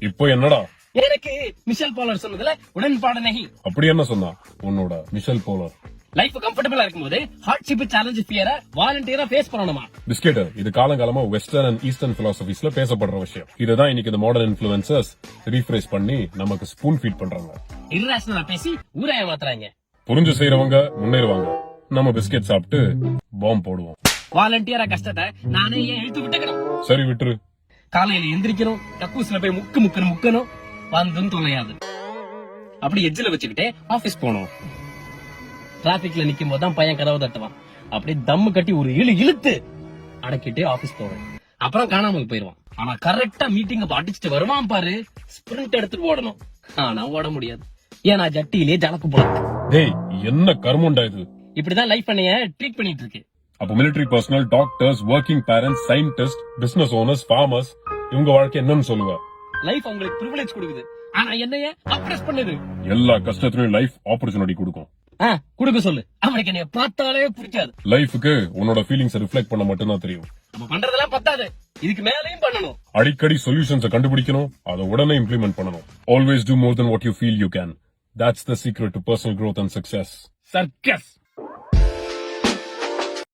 இப்போ என்னடா எனக்கு மிஷல் போலர் சொன்னதுல உடன்பாடு நகி. அப்படி என்ன சொன்னா உன்னோட மிஷல் போலர்? லைஃப் கம்ஃபர்டபுளா இருக்கும்போது ஹார்ட்ஷிப் சேலஞ்ச் ஃபியரை வாலண்டியரா ஃபேஸ் பண்ணணுமா? பிஸ்கெட் இது காலங்காலமா வெஸ்டர்ன் அண்ட் ஈஸ்டர்ன் பிலாசபிஸ்ல பேசப்படுற விஷயம். இதுதான் இன்னைக்கு இந்த மாடர்ன் இன்ஃபுளுசர்ஸ் ரீஃப்ரேஸ் பண்ணி நமக்கு ஸ்பூன் ஃபீட் பண்றாங்க. இர்ரேஷனலா பேசி ஊரே மாத்துறாங்க. புரிஞ்சு செய்யறவங்க முன்னேறுவாங்க. நம்ம பிஸ்கெட் சாப்பிட்டு பாம்பு போடுவோம். வாலண்டியரா கஷ்டத்தை நானே ஏன் இழுத்து விட்டுக்கணும்? சரி விட்டுரு. காலையில எந்திரிக்கணும், கக்கூஸ்ல போய் முக்கணும் வந்தும் தொலையாது. அப்படி எட்ஜில வச்சுக்கிட்டே ஆபீஸ் போனோம். டிராபிக்ல நிக்கும் போதுதான் பையன் கதவை தட்டுவான். அப்படியே தம்மு கட்டி ஒரு இழுத்து அடக்கிட்டே ஆபீஸ் போவேன். அப்புறம் காணாம போயிருவான். ஆனா கரெக்டா மீட்டிங் அடிச்சுட்டு வருவான் பாரு, ஸ்பிரிண்ட் எடுத்துட்டு ஓடணும். ஆனா ஓட முடியாது, ஏன்னா ஜட்டியிலே ஜலக்கு போல. டேய் என்ன கர்மண்டா இது? இப்படிதான் லைஃப் பண்ணைய ட்ரீட் பண்ணிட்டு இருக்கு. அப்ப military personal, doctors, working parents, scientist, business owners, farmers இவங்க வாழ்க்கை என்னன்னு சொல்லுவ? லைஃப் அவங்களுக்கு பிரிவிலேஜ் கொடுக்குது, ஆனா என்னைய அப்ரஸ் பண்ணுது. எல்லா கஷ்டத்திலும் லைஃப் ஆப்பர்ச்சுனிட்டி கொடுக்கும். கொடுக்க சொல்லு. அவனுக்கு என்னைய பார்த்தாலே பிடிக்காது. லைஃபுக்கு உன்னோட ஃபீலிங்ஸ் ரிஃப்ளெக்ட் பண்ண மட்டும் தான் தெரியும். நம்ம பண்றதெல்லாம் பத்தாது, இதுக்கு மேலயும் பண்ணணும். அடிக்கடி சொல்யூஷன்ஸ் கண்டுபிடிக்கணும், அதை உடனே இம்ப்ளிமெண்ட் பண்ணணும். Always do more than what you feel you can. That's the secret to personal growth and success. Circus.